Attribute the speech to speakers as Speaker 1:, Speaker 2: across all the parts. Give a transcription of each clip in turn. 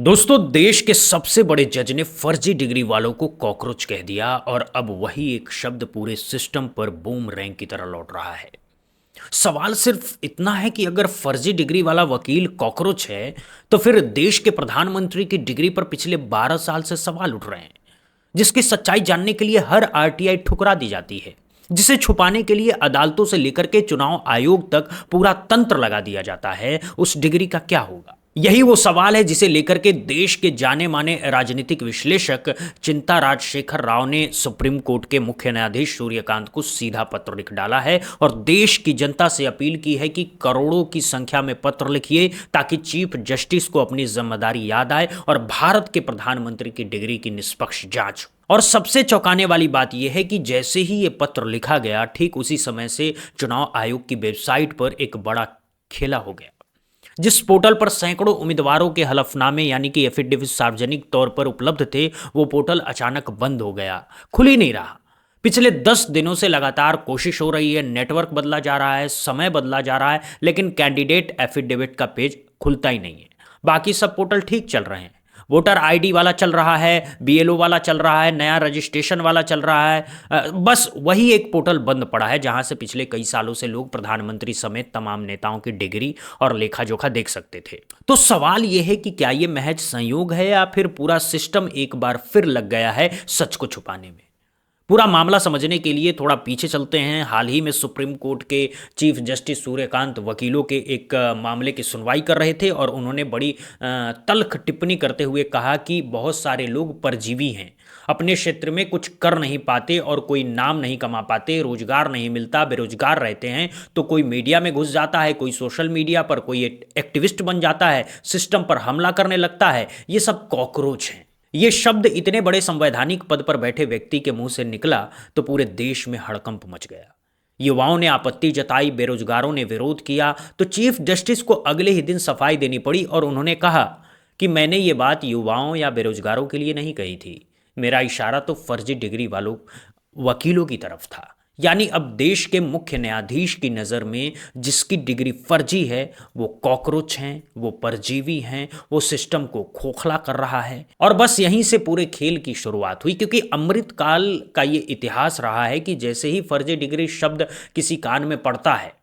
Speaker 1: दोस्तों, देश के सबसे बड़े जज ने फर्जी डिग्री वालों को कॉकरोच कह दिया और अब वही एक शब्द पूरे सिस्टम पर बूमरैंग की तरह लौट रहा है। सवाल सिर्फ इतना है कि अगर फर्जी डिग्री वाला वकील कॉकरोच है, तो फिर देश के प्रधानमंत्री की डिग्री पर पिछले 12 साल से सवाल उठ रहे हैं, जिसकी सच्चाई जानने के लिए हर आरटीआई ठुकरा दी जाती है, जिसे छुपाने के लिए अदालतों से लेकर के चुनाव आयोग तक पूरा तंत्र लगा दिया जाता है। उस डिग्री का क्या होगा? यही वो सवाल है जिसे लेकर के देश के जाने माने राजनीतिक विश्लेषक चिंता राजशेखर राव ने सुप्रीम कोर्ट के मुख्य न्यायाधीश सूर्यकांत को सीधा पत्र लिख डाला है और देश की जनता से अपील की है कि करोड़ों की संख्या में पत्र लिखिए, ताकि चीफ जस्टिस को अपनी जिम्मेदारी याद आए और भारत के प्रधानमंत्री की डिग्री की निष्पक्ष जांच। और सबसे चौंकाने वाली बात यह है कि जैसे ही ये पत्र लिखा गया, ठीक उसी समय से चुनाव आयोग की वेबसाइट पर एक बड़ा खेला हो गया। जिस पोर्टल पर सैकड़ों उम्मीदवारों के हलफनामे यानी कि एफिडेविट सार्वजनिक तौर पर उपलब्ध थे, वो पोर्टल अचानक बंद हो गया, खुल ही नहीं रहा। पिछले 10 दिनों से लगातार कोशिश हो रही है, नेटवर्क बदला जा रहा है, समय बदला जा रहा है, लेकिन कैंडिडेट एफिडेविट का पेज खुलता ही नहीं है। बाकी सब पोर्टल ठीक चल रहे हैं, वोटर आईडी वाला चल रहा है, बीएलओ वाला चल रहा है, नया रजिस्ट्रेशन वाला चल रहा है। बस वही एक पोर्टल बंद पड़ा है जहां से पिछले कई सालों से लोग प्रधानमंत्री समेत तमाम नेताओं की डिग्री और लेखा जोखा देख सकते थे। तो सवाल यह है कि क्या यह महज संयोग है या फिर पूरा सिस्टम एक बार फिर लग गया है सच को छुपाने में? पूरा मामला समझने के लिए थोड़ा पीछे चलते हैं। हाल ही में सुप्रीम कोर्ट के चीफ जस्टिस सूर्यकांत वकीलों के एक मामले की सुनवाई कर रहे थे और उन्होंने बड़ी तल्ख टिप्पणी करते हुए कहा कि बहुत सारे लोग परजीवी हैं, अपने क्षेत्र में कुछ कर नहीं पाते और कोई नाम नहीं कमा पाते, रोजगार नहीं मिलता, बेरोजगार रहते हैं, तो कोई मीडिया में घुस जाता है, कोई सोशल मीडिया पर कोई एक्टिविस्ट बन जाता है, सिस्टम पर हमला करने लगता है। ये सब कॉकरोच हैं। ये शब्द इतने बड़े संवैधानिक पद पर बैठे व्यक्ति के मुंह से निकला तो पूरे देश में हड़कंप मच गया। युवाओं ने आपत्ति जताई, बेरोजगारों ने विरोध किया, तो चीफ जस्टिस को अगले ही दिन सफाई देनी पड़ी और उन्होंने कहा कि मैंने ये बात युवाओं या बेरोजगारों के लिए नहीं कही थी, मेरा इशारा तो फर्जी डिग्री वालों वकीलों की तरफ था। यानी अब देश के मुख्य न्यायाधीश की नज़र में जिसकी डिग्री फर्जी है, वो कॉकरोच हैं, वो परजीवी हैं, वो सिस्टम को खोखला कर रहा है। और बस यहीं से पूरे खेल की शुरुआत हुई, क्योंकि अमृतकाल का ये इतिहास रहा है कि जैसे ही फर्जी डिग्री शब्द किसी कान में पड़ता है,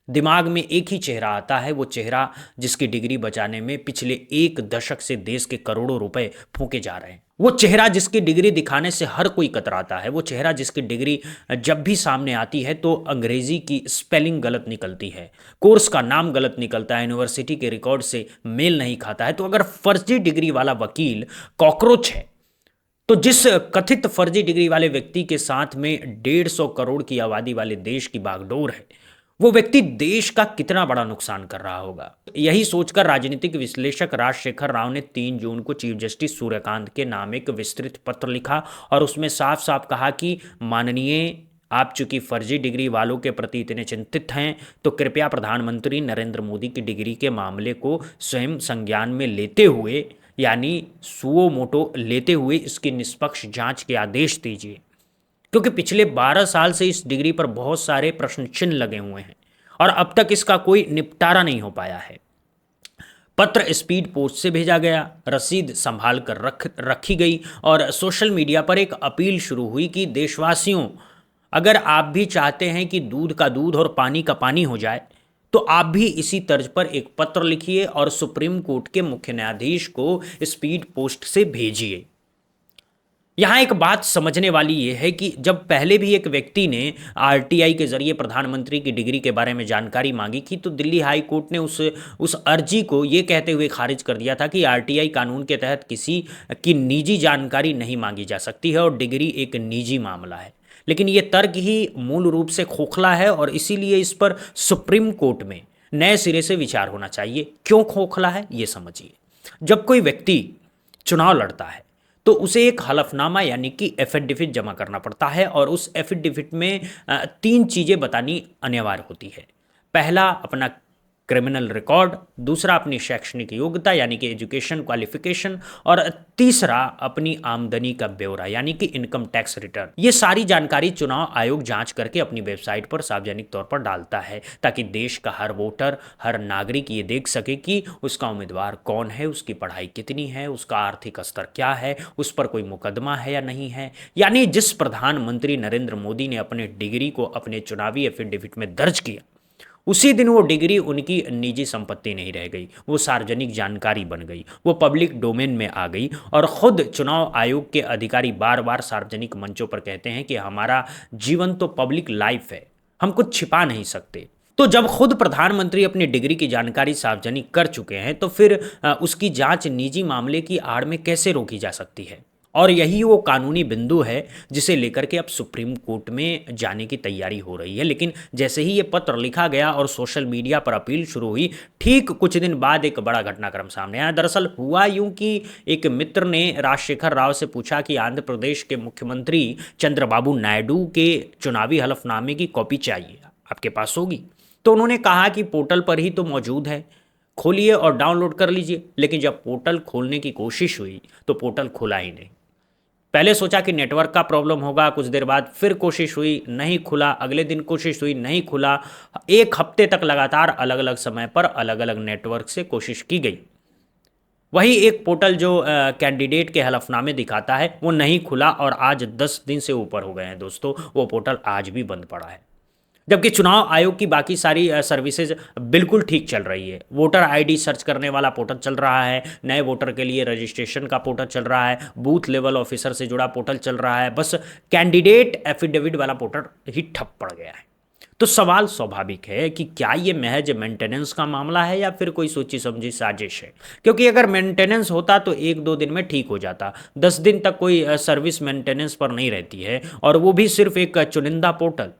Speaker 1: दिमाग में एक ही चेहरा आता है, वो चेहरा जिसकी डिग्री बचाने में पिछले एक दशक से देश के करोड़ों रुपए फूके जा रहे हैं, वो चेहरा जिसकी डिग्री दिखाने से हर कोई कतराता है, वो चेहरा जिसकी डिग्री जब भी सामने आती है तो अंग्रेजी की स्पेलिंग गलत निकलती है, कोर्स का नाम गलत निकलता है, यूनिवर्सिटी के रिकॉर्ड से मेल नहीं खाता है। तो अगर फर्जी डिग्री वाला वकील कॉकरोच है, तो जिस कथित फर्जी डिग्री वाले व्यक्ति के साथ में 150 करोड़ की आबादी वाले देश की बागडोर है, वो व्यक्ति देश का कितना बड़ा नुकसान कर रहा होगा। यही सोचकर राजनीतिक विश्लेषक राजशेखर राव ने 3 जून को चीफ जस्टिस सूर्यकांत के नाम एक विस्तृत पत्र लिखा और उसमें साफ साफ कहा कि माननीय, आप चूंकि फर्जी डिग्री वालों के प्रति इतने चिंतित हैं, तो कृपया प्रधानमंत्री नरेंद्र मोदी की डिग्री के मामले को स्वयं संज्ञान में लेते हुए, यानी सुओ मोटो लेते हुए, इसकी निष्पक्ष जांच के आदेश दीजिए, क्योंकि पिछले 12 साल से इस डिग्री पर बहुत सारे प्रश्न चिन्ह लगे हुए हैं और अब तक इसका कोई निपटारा नहीं हो पाया है। पत्र स्पीड पोस्ट से भेजा गया, रसीद संभाल कर रखी गई और सोशल मीडिया पर एक अपील शुरू हुई कि देशवासियों, अगर आप भी चाहते हैं कि दूध का दूध और पानी का पानी हो जाए, तो आप भी इसी तर्ज पर एक पत्र लिखिए और सुप्रीम कोर्ट के मुख्य न्यायाधीश को स्पीड पोस्ट से भेजिए। यहाँ एक बात समझने वाली ये है कि जब पहले भी एक व्यक्ति ने आरटीआई के जरिए प्रधानमंत्री की डिग्री के बारे में जानकारी मांगी थी, तो दिल्ली हाई कोर्ट ने उस अर्जी को ये कहते हुए खारिज कर दिया था कि आरटीआई कानून के तहत किसी की निजी जानकारी नहीं मांगी जा सकती है और डिग्री एक निजी मामला है। लेकिन ये तर्क ही मूल रूप से खोखला है और इसीलिए इस पर सुप्रीम कोर्ट में नए सिरे से विचार होना चाहिए। क्यों खोखला है ये समझिए। जब कोई व्यक्ति चुनाव लड़ता है तो उसे एक हलफनामा यानी कि एफिडेविट जमा करना पड़ता है और उस एफिडेविट में 3 चीज़ें बतानी अनिवार्य होती है। पहला, अपना क्रिमिनल रिकॉर्ड, दूसरा अपनी शैक्षणिक योग्यता यानी कि एजुकेशन क्वालिफिकेशन, और तीसरा अपनी आमदनी का ब्यौरा यानी कि इनकम टैक्स रिटर्न। ये सारी जानकारी चुनाव आयोग जांच करके अपनी वेबसाइट पर सार्वजनिक तौर पर डालता है ताकि देश का हर वोटर, हर नागरिक ये देख सके कि उसका उम्मीदवार कौन है, उसकी पढ़ाई कितनी है, उसका आर्थिक स्तर क्या है, उस पर कोई मुकदमा है या नहीं है। यानी जिस प्रधानमंत्री नरेंद्र मोदी ने अपने डिग्री को अपने चुनावी एफिडेविट में दर्ज किया, उसी दिन वो डिग्री उनकी निजी संपत्ति नहीं रह गई, वो सार्वजनिक जानकारी बन गई, वो पब्लिक डोमेन में आ गई। और खुद चुनाव आयोग के अधिकारी बार बार सार्वजनिक मंचों पर कहते हैं कि हमारा जीवन तो पब्लिक लाइफ है, हम कुछ छिपा नहीं सकते। तो जब खुद प्रधानमंत्री अपनी डिग्री की जानकारी सार्वजनिक कर चुके हैं तो फिर उसकी जांच निजी मामले की आड़ में कैसे रोकी जा सकती है? और यही वो कानूनी बिंदु है जिसे लेकर के अब सुप्रीम कोर्ट में जाने की तैयारी हो रही है। लेकिन जैसे ही ये पत्र लिखा गया और सोशल मीडिया पर अपील शुरू हुई, ठीक कुछ दिन बाद एक बड़ा घटनाक्रम सामने आया। दरअसल हुआ यूं कि एक मित्र ने राजशेखर राव से पूछा कि आंध्र प्रदेश के मुख्यमंत्री चंद्रबाबू नायडू के चुनावी हलफनामे की कॉपी चाहिए, आपके पास होगी? तो उन्होंने कहा कि पोर्टल पर ही तो मौजूद है, खोलिए और डाउनलोड कर लीजिए। लेकिन जब पोर्टल खोलने की कोशिश हुई तो पोर्टल खुला ही नहीं। पहले सोचा कि नेटवर्क का प्रॉब्लम होगा, कुछ देर बाद फिर कोशिश हुई, नहीं खुला, अगले दिन कोशिश हुई, नहीं खुला। एक हफ्ते तक लगातार अलग अलग समय पर अलग अलग नेटवर्क से कोशिश की गई। वही एक पोर्टल जो कैंडिडेट के हलफनामे दिखाता है वो नहीं खुला और आज 10 दिन से ऊपर हो गए हैं दोस्तों, वो पोर्टल आज भी बंद पड़ा है। जबकि चुनाव आयोग की बाकी सारी सर्विसेज बिल्कुल ठीक चल रही है। वोटर आईडी सर्च करने वाला पोर्टल चल रहा है, नए वोटर के लिए रजिस्ट्रेशन का पोर्टल चल रहा है, बूथ लेवल ऑफिसर से जुड़ा पोर्टल चल रहा है, बस कैंडिडेट एफिडेविट वाला पोर्टल ही ठप पड़ गया है। तो सवाल स्वाभाविक है कि क्या ये महज मेंटेनेंस का मामला है या फिर कोई सोची समझी साजिश है? क्योंकि अगर मेंटेनेंस होता तो 1-2 दिन में ठीक हो जाता, 10 दिन तक कोई सर्विस मेंटेनेंस पर नहीं रहती है, और वो भी सिर्फ एक चुनिंदा पोर्टल।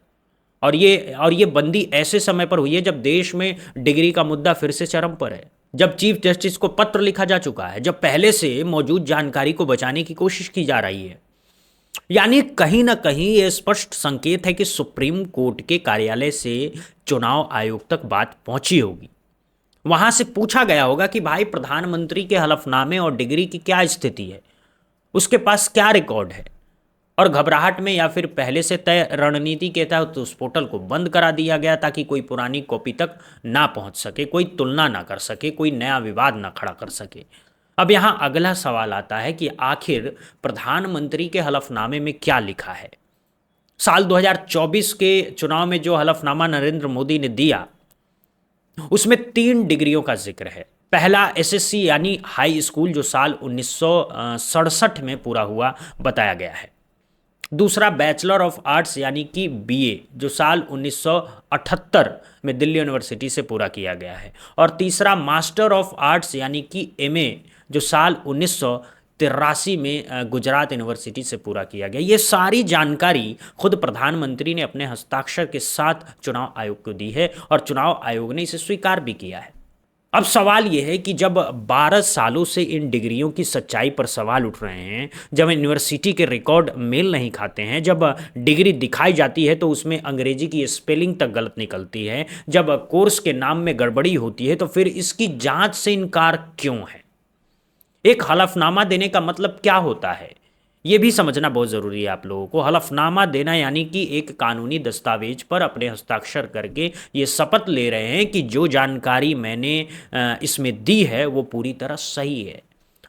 Speaker 1: और ये बंदी ऐसे समय पर हुई है जब देश में डिग्री का मुद्दा फिर से चरम पर है, जब चीफ जस्टिस को पत्र लिखा जा चुका है, जब पहले से मौजूद जानकारी को बचाने की कोशिश की जा रही है। यानी कहीं ना कहीं यह स्पष्ट संकेत है कि सुप्रीम कोर्ट के कार्यालय से चुनाव आयोग तक बात पहुंची होगी। वहां से पूछा गया होगा कि भाई प्रधानमंत्री के हलफनामे और डिग्री की क्या स्थिति है, उसके पास क्या रिकॉर्ड है। और घबराहट में या फिर पहले से तय रणनीति के तहत तो उस पोर्टल को बंद करा दिया गया ताकि कोई पुरानी कॉपी तक ना पहुंच सके, कोई तुलना ना कर सके, कोई नया विवाद ना खड़ा कर सके। अब यहां अगला सवाल आता है कि आखिर प्रधानमंत्री के हलफनामे में क्या लिखा है? साल 2024 के चुनाव में जो हलफनामा नरेंद्र मोदी ने दिया उसमें 3 डिग्रियों का जिक्र है। पहला एसएससी यानी हाई स्कूल जो साल 1967 में पूरा हुआ बताया गया है। दूसरा बैचलर ऑफ आर्ट्स यानी कि बीए जो साल 1978 में दिल्ली यूनिवर्सिटी से पूरा किया गया है। और तीसरा मास्टर ऑफ आर्ट्स यानी कि एमए जो साल 1983 में गुजरात यूनिवर्सिटी से पूरा किया गया। ये सारी जानकारी खुद प्रधानमंत्री ने अपने हस्ताक्षर के साथ चुनाव आयोग को दी है और चुनाव आयोग ने इसे स्वीकार भी किया है। अब सवाल यह है कि जब 12 सालों से इन डिग्रियों की सच्चाई पर सवाल उठ रहे हैं, जब यूनिवर्सिटी के रिकॉर्ड मेल नहीं खाते हैं, जब डिग्री दिखाई जाती है तो उसमें अंग्रेजी की स्पेलिंग तक गलत निकलती है, जब कोर्स के नाम में गड़बड़ी होती है, तो फिर इसकी जांच से इनकार क्यों है? एक हलफनामा देने का मतलब क्या होता है ये भी समझना बहुत ज़रूरी है आप लोगों को। हलफनामा देना यानी कि एक कानूनी दस्तावेज पर अपने हस्ताक्षर करके ये शपथ ले रहे हैं कि जो जानकारी मैंने इसमें दी है वो पूरी तरह सही है,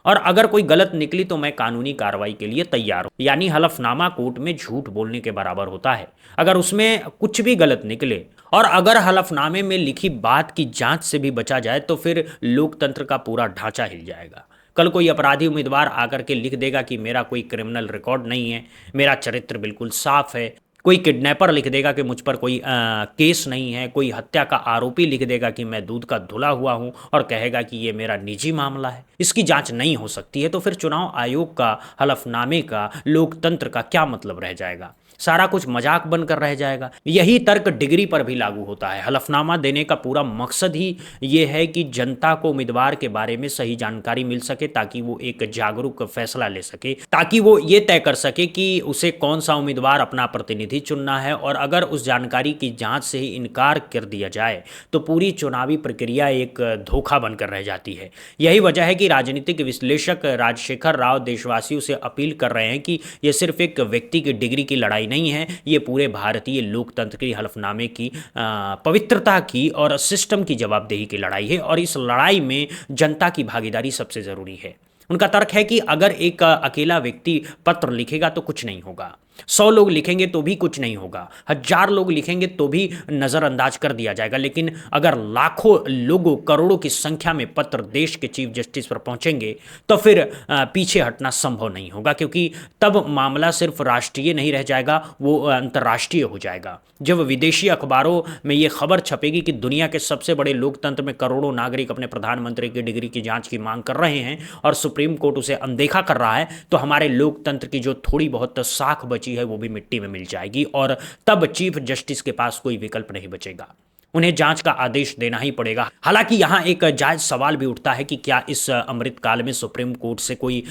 Speaker 1: और अगर कोई गलत निकली तो मैं कानूनी कार्रवाई के लिए तैयार हूँ। यानी हलफनामा कोर्ट में झूठ बोलने के बराबर होता है अगर उसमें कुछ भी गलत निकले। और अगर हलफनामे में लिखी बात की जांच से भी बचा जाए तो फिर लोकतंत्र का पूरा ढांचा हिल जाएगा। कल कोई अपराधी उम्मीदवार आकर के लिख देगा कि मेरा कोई क्रिमिनल रिकॉर्ड नहीं है, मेरा चरित्र बिल्कुल साफ है। कोई किडनैपर लिख देगा कि मुझ पर कोई केस नहीं है। कोई हत्या का आरोपी लिख देगा कि मैं दूध का धुला हुआ हूं और कहेगा कि ये मेरा निजी मामला है, इसकी जांच नहीं हो सकती है। तो फिर चुनाव आयोग का, हलफनामे का, लोकतंत्र का क्या मतलब रह जाएगा? सारा कुछ मजाक बनकर रह जाएगा। यही तर्क डिग्री पर भी लागू होता है। हलफनामा देने का पूरा मकसद ही ये है कि जनता को उम्मीदवार के बारे में सही जानकारी मिल सके ताकि वो एक जागरूक फैसला ले सके, ताकि वो ये तय कर सके कि उसे कौन सा उम्मीदवार अपना प्रतिनिधित्व प्रतिनिधि चुनना है, और अगर उस जानकारी की जांच से ही इनकार कर दिया जाए तो पूरी चुनावी प्रक्रिया एक धोखा बनकर रह जाती है। यही वजह है कि राजनीतिक विश्लेषक राजशेखर राव देशवासियों से अपील कर रहे हैं कि यह सिर्फ एक व्यक्ति की डिग्री की लड़ाई नहीं है, ये पूरे भारतीय लोकतंत्र की हलफनामे की पवित्रता की और सिस्टम की जवाबदेही की लड़ाई है, और इस लड़ाई में जनता की भागीदारी सबसे ज़रूरी है। उनका तर्क है कि अगर एक अकेला व्यक्ति पत्र लिखेगा तो कुछ नहीं होगा, 100 लोग लिखेंगे तो भी कुछ नहीं होगा, 1000 लोग लिखेंगे तो भी नज़रअंदाज कर दिया जाएगा, लेकिन अगर लाखों लोगों, करोड़ों की संख्या में पत्र देश के चीफ जस्टिस पर पहुंचेंगे तो फिर पीछे हटना संभव नहीं होगा, क्योंकि तब मामला सिर्फ राष्ट्रीय नहीं रह जाएगा, वो अंतर्राष्ट्रीय हो जाएगा। जब विदेशी अखबारों में ये खबर छपेगी कि दुनिया के सबसे बड़े लोकतंत्र में करोड़ों नागरिक अपने प्रधानमंत्री की डिग्री की जांच की मांग कर रहे हैं और सुप्रीम कोर्ट उसे अनदेखा कर रहा है, तो हमारे लोकतंत्र की जो थोड़ी बहुत साख बची है वो भी मिट्टी में मिल जाएगी, और तब चीफ जस्टिस के पास कोई विकल्प नहीं बचेगा, उन्हें जांच का आदेश देना ही पड़ेगा। हालांकि यहां एक जायज सवाल भी उठता है कि क्या इस अमृतकाल में सुप्रीम कोर्ट से कोई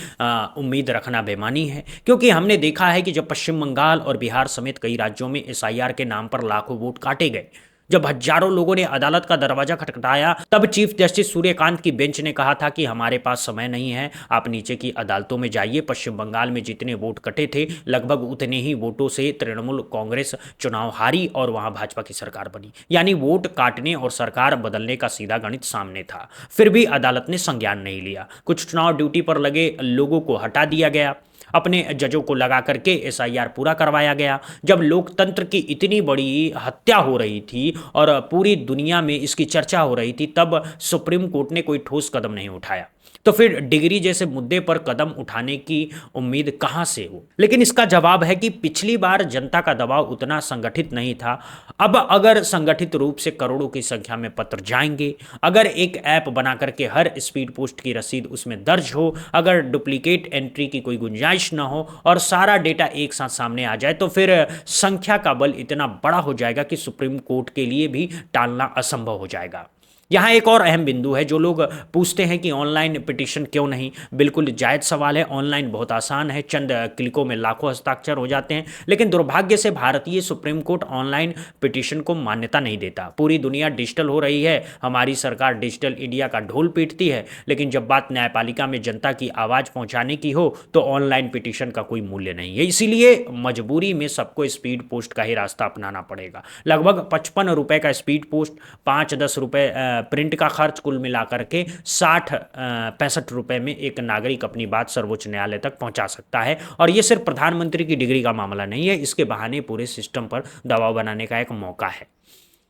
Speaker 1: उम्मीद रखना बेमानी है, क्योंकि हमने देखा है कि जब पश्चिम बंगाल और बिहार समेत कई राज्यों में एसआईआर के नाम पर लाखों वोट काटे गए, जब हजारों लोगों ने अदालत का दरवाजा खटखटाया, तब चीफ जस्टिस सूर्यकांत की बेंच ने कहा था कि हमारे पास समय नहीं है, आप नीचे की अदालतों में जाइए। पश्चिम बंगाल में जितने वोट कटे थे लगभग उतने ही वोटों से तृणमूल कांग्रेस चुनाव हारी और वहां भाजपा की सरकार बनी, यानी वोट काटने और सरकार बदलने का सीधा गणित सामने था। फिर भी अदालत ने संज्ञान नहीं लिया, कुछ चुनाव ड्यूटी पर लगे लोगों को हटा दिया गया, अपने जजों को लगा करके एसआईआर पूरा करवाया गया। जब लोकतंत्र की इतनी बड़ी हत्या हो रही थी और पूरी दुनिया में इसकी चर्चा हो रही थी, तब सुप्रीम कोर्ट ने कोई ठोस कदम नहीं उठाया, तो फिर डिग्री जैसे मुद्दे पर कदम उठाने की उम्मीद कहां से हो। लेकिन इसका जवाब है कि पिछली बार जनता का दबाव उतना संगठित नहीं था। अब अगर संगठित रूप से करोड़ों की संख्या में पत्र जाएंगे, अगर एक ऐप बना करके हर स्पीड पोस्ट की रसीद उसमें दर्ज हो, अगर डुप्लीकेट एंट्री की कोई गुंजाइश न हो और सारा डेटा एक साथ सामने आ जाए, तो फिर संख्या का बल इतना बड़ा हो जाएगा कि सुप्रीम कोर्ट के लिए भी टालना असंभव हो जाएगा। यहाँ एक और अहम बिंदु है। जो लोग पूछते हैं कि ऑनलाइन पिटीशन क्यों नहीं, बिल्कुल जायज़ सवाल है। ऑनलाइन बहुत आसान है, चंद क्लिकों में लाखों हस्ताक्षर हो जाते हैं, लेकिन दुर्भाग्य से भारतीय सुप्रीम कोर्ट ऑनलाइन पिटीशन को मान्यता नहीं देता। पूरी दुनिया डिजिटल हो रही है, हमारी सरकार डिजिटल इंडिया का ढोल पीटती है, लेकिन जब बात न्यायपालिका में जनता की आवाज़ पहुँचाने की हो तो ऑनलाइन पिटीशन का कोई मूल्य नहीं है। इसीलिए मजबूरी में सबको स्पीड पोस्ट का ही रास्ता अपनाना पड़ेगा। लगभग 55 रुपये का स्पीड पोस्ट, 5-10 रुपये प्रिंट का खर्च, कुल मिलाकर के 60-65 रुपए में एक नागरिक अपनी बात सर्वोच्च न्यायालय तक पहुंचा सकता है। और ये सिर्फ प्रधानमंत्री की डिग्री का मामला नहीं है, इसके बहाने पूरे सिस्टम पर दबाव बनाने का एक मौका है।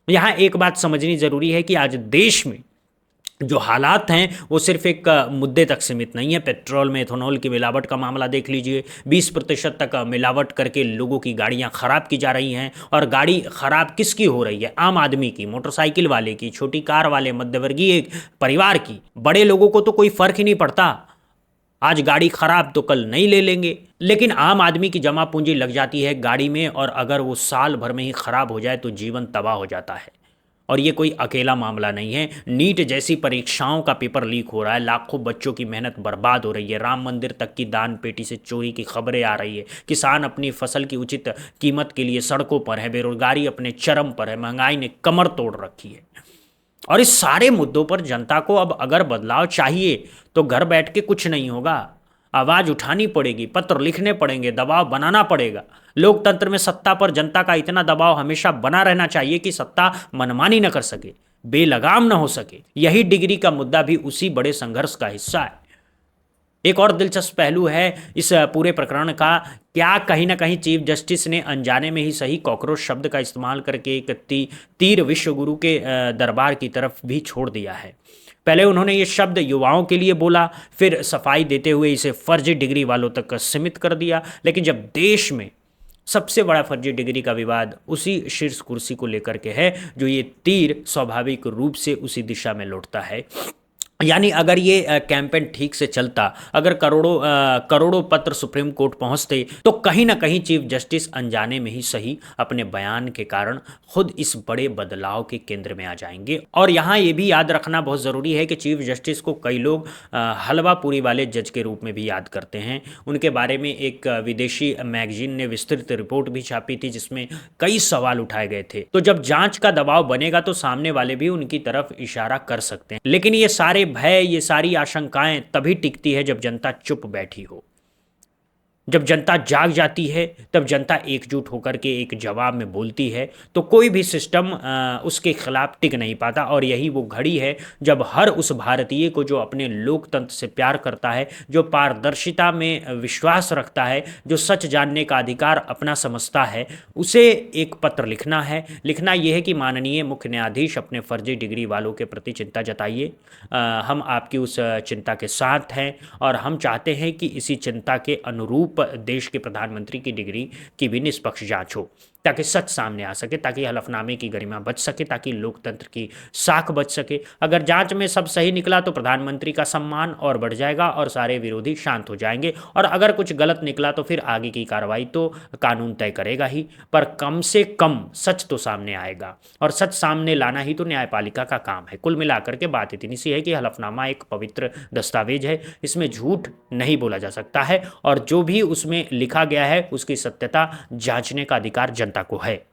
Speaker 1: यहाँ एक बात समझनी जरूरी है कि आज देश में जो हालात हैं वो सिर्फ एक मुद्दे तक सीमित नहीं है। पेट्रोल में इथेनॉल की मिलावट का मामला देख लीजिए, 20% तक मिलावट करके लोगों की गाड़ियां खराब की जा रही हैं। और गाड़ी खराब किसकी हो रही है? आम आदमी की, मोटरसाइकिल वाले की, छोटी कार वाले, मध्यवर्गीय परिवार की। बड़े लोगों को तो कोई फर्क ही नहीं पड़ता, आज गाड़ी खराब तो कल नहीं ले लेंगे, लेकिन आम आदमी की जमा पूंजी लग जाती है गाड़ी में, और अगर वो साल भर में ही खराब हो जाए तो जीवन तबाह हो जाता है। और ये कोई अकेला मामला नहीं है। नीट जैसी परीक्षाओं का पेपर लीक हो रहा है, लाखों बच्चों की मेहनत बर्बाद हो रही है, राम मंदिर तक की दान पेटी से चोरी की खबरें आ रही है, किसान अपनी फसल की उचित कीमत के लिए सड़कों पर है, बेरोजगारी अपने चरम पर है, महंगाई ने कमर तोड़ रखी है। और इस सारे मुद्दों पर जनता को अब अगर बदलाव चाहिए तो घर बैठ के कुछ नहीं होगा, आवाज़ उठानी पड़ेगी, पत्र लिखने पड़ेंगे, दबाव बनाना पड़ेगा। लोकतंत्र में सत्ता पर जनता का इतना दबाव हमेशा बना रहना चाहिए कि सत्ता मनमानी न कर सके, बेलगाम न हो सके। यही डिग्री का मुद्दा भी उसी बड़े संघर्ष का हिस्सा है। एक और दिलचस्प पहलू है इस पूरे प्रकरण का, क्या कहीं ना कहीं चीफ जस्टिस ने अनजाने में ही सही कॉकरोच शब्द का इस्तेमाल करके एक तीर विश्वगुरु के दरबार की तरफ भी छोड़ दिया है। पहले उन्होंने ये शब्द युवाओं के लिए बोला, फिर सफाई देते हुए इसे फर्जी डिग्री वालों तक सीमित कर दिया। लेकिन जब देश में सबसे बड़ा फर्जी डिग्री का विवाद उसी शीर्ष कुर्सी को लेकर के है, जो ये तीर स्वाभाविक रूप से उसी दिशा में लौटता है, यानी अगर ये कैंपेन ठीक से चलता, अगर करोड़ों पत्र सुप्रीम कोर्ट पहुंचते, तो कहीं ना कहीं चीफ जस्टिस अनजाने में ही सही अपने बयान के कारण खुद इस बड़े बदलाव के केंद्र में आ जाएंगे। और यहाँ ये भी याद रखना बहुत ज़रूरी है कि चीफ जस्टिस को कई लोग हलवा पूरी वाले जज के रूप में भी याद करते हैं। उनके बारे में एक विदेशी मैगजीन ने विस्तृत रिपोर्ट भी छापी थी जिसमें कई सवाल उठाए गए थे। तो जब जांच का दबाव बनेगा तो सामने वाले भी उनकी तरफ इशारा कर सकते हैं, लेकिन ये सारे भय, ये सारी आशंकाएं तभी टिकती है जब जनता चुप बैठी हो। जब जनता जाग जाती है, तब जनता एकजुट होकर के एक जवाब में बोलती है, तो कोई भी सिस्टम उसके खिलाफ टिक नहीं पाता। और यही वो घड़ी है जब हर उस भारतीय को जो अपने लोकतंत्र से प्यार करता है, जो पारदर्शिता में विश्वास रखता है, जो सच जानने का अधिकार अपना समझता है, उसे एक पत्र लिखना है। लिखना यह है कि माननीय मुख्य न्यायाधीश, अपने फर्जी डिग्री वालों के प्रति चिंता जताइए। हम आपकी उस चिंता के साथ हैं और हम चाहते हैं कि इसी चिंता के अनुरूप देश के प्रधानमंत्री की डिग्री की भी निष्पक्ष जांच हो, ताकि सच सामने आ सके, ताकि हलफनामे की गरिमा बच सके, ताकि लोकतंत्र की साख बच सके। अगर जांच में सब सही निकला तो प्रधानमंत्री का सम्मान और बढ़ जाएगा और सारे विरोधी शांत हो जाएंगे, और अगर कुछ गलत निकला तो फिर आगे की कार्रवाई तो कानून तय करेगा ही, पर कम से कम सच तो सामने आएगा, और सच सामने लाना ही तो न्यायपालिका का काम है। कुल मिलाकर के बात इतनी सी है कि हलफनामा एक पवित्र दस्तावेज है, इसमें झूठ नहीं बोला जा सकता है, और जो भी उसमें लिखा गया है उसकी सत्यता जांचने का अधिकार जनता को है,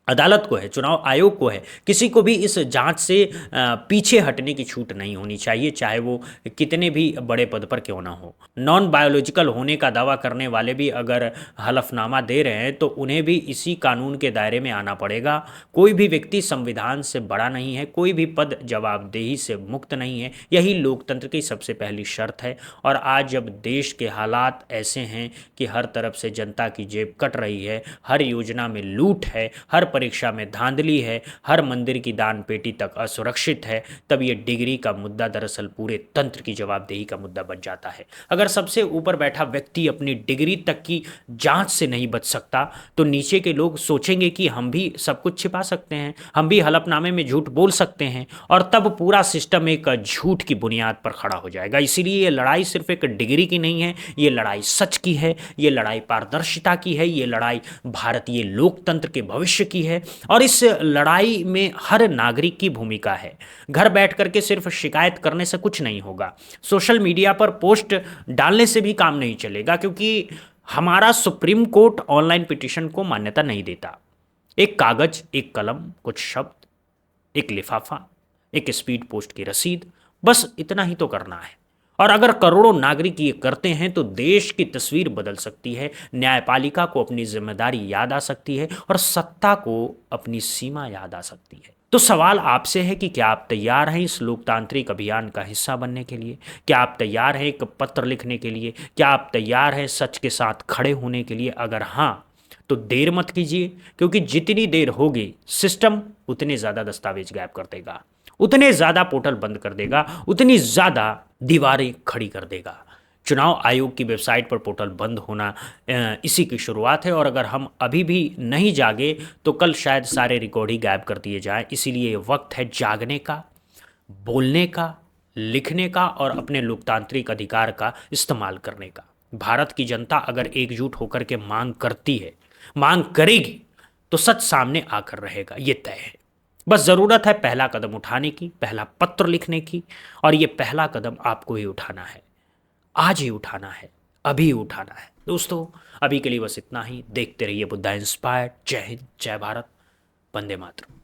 Speaker 1: अदालत को है, चुनाव आयोग को है। किसी को भी इस जांच से पीछे हटने की छूट नहीं होनी चाहिए, चाहे वो कितने भी बड़े पद पर क्यों ना हो। नॉन बायोलॉजिकल होने का दावा करने वाले भी अगर हलफनामा दे रहे हैं तो उन्हें भी इसी कानून के दायरे में आना पड़ेगा। कोई भी व्यक्ति संविधान से बड़ा नहीं है, कोई भी पद जवाबदेही से मुक्त नहीं है। यही लोकतंत्र की सबसे पहली शर्त है। और आज जब देश के हालात ऐसे हैं कि हर तरफ से जनता की जेब कट रही है, हर योजना में लूट है, हर परीक्षा में धांधली है, हर मंदिर की दान पेटी तक असुरक्षित है, तब ये डिग्री का मुद्दा दरअसल पूरे तंत्र की जवाबदेही का मुद्दा बन जाता है। अगर सबसे ऊपर बैठा व्यक्ति अपनी डिग्री तक की जांच से नहीं बच सकता, तो नीचे के लोग सोचेंगे कि हम भी सब कुछ छिपा सकते हैं, हम भी हलफनामे में झूठ बोल सकते हैं, और तब पूरा सिस्टम एक झूठ की बुनियाद पर खड़ा हो जाएगा। इसीलिए ये लड़ाई सिर्फ एक डिग्री की नहीं है, ये लड़ाई सच की है, ये लड़ाई पारदर्शिता की है, ये लड़ाई भारतीय लोकतंत्र के भविष्य की है। और इस लड़ाई में हर नागरिक की भूमिका है। घर बैठ करके सिर्फ शिकायत करने से कुछ नहीं होगा, सोशल मीडिया पर पोस्ट डालने से भी काम नहीं चलेगा, क्योंकि हमारा सुप्रीम कोर्ट ऑनलाइन पिटीशन को मान्यता नहीं देता। एक कागज, एक कलम, कुछ शब्द, एक लिफाफा, एक स्पीड पोस्ट की रसीद, बस इतना ही तो करना है। और अगर करोड़ों नागरिक ये करते हैं तो देश की तस्वीर बदल सकती है, न्यायपालिका को अपनी जिम्मेदारी याद आ सकती है, और सत्ता को अपनी सीमा याद आ सकती है। तो सवाल आपसे है कि क्या आप तैयार हैं इस लोकतांत्रिक अभियान का हिस्सा बनने के लिए? क्या आप तैयार हैं एक पत्र लिखने के लिए? क्या आप तैयार हैं सच के साथ खड़े होने के लिए? अगर हाँ, तो देर मत कीजिए, क्योंकि जितनी देर होगी सिस्टम उतने ज़्यादा दस्तावेज गायब कर देगा, उतने ज़्यादा पोर्टल बंद कर देगा, उतनी ज़्यादा दीवारें खड़ी कर देगा। चुनाव आयोग की वेबसाइट पर पोर्टल बंद होना इसी की शुरुआत है, और अगर हम अभी भी नहीं जागे तो कल शायद सारे रिकॉर्ड ही गायब कर दिए जाएं। इसीलिए ये वक्त है जागने का, बोलने का, लिखने का, और अपने लोकतांत्रिक अधिकार का इस्तेमाल करने का। भारत की जनता अगर एकजुट होकर के मांग करती है, मांग करेगी, तो सच सामने आकर रहेगा, ये तय है। बस ज़रूरत है पहला कदम उठाने की, पहला पत्र लिखने की, और ये पहला कदम आपको ही उठाना है, आज ही उठाना है, अभी उठाना है। दोस्तों, अभी के लिए बस इतना ही। देखते रहिए बुद्धा इंस्पायर्ड। जय हिंद, जय भारत, वंदे मातरम।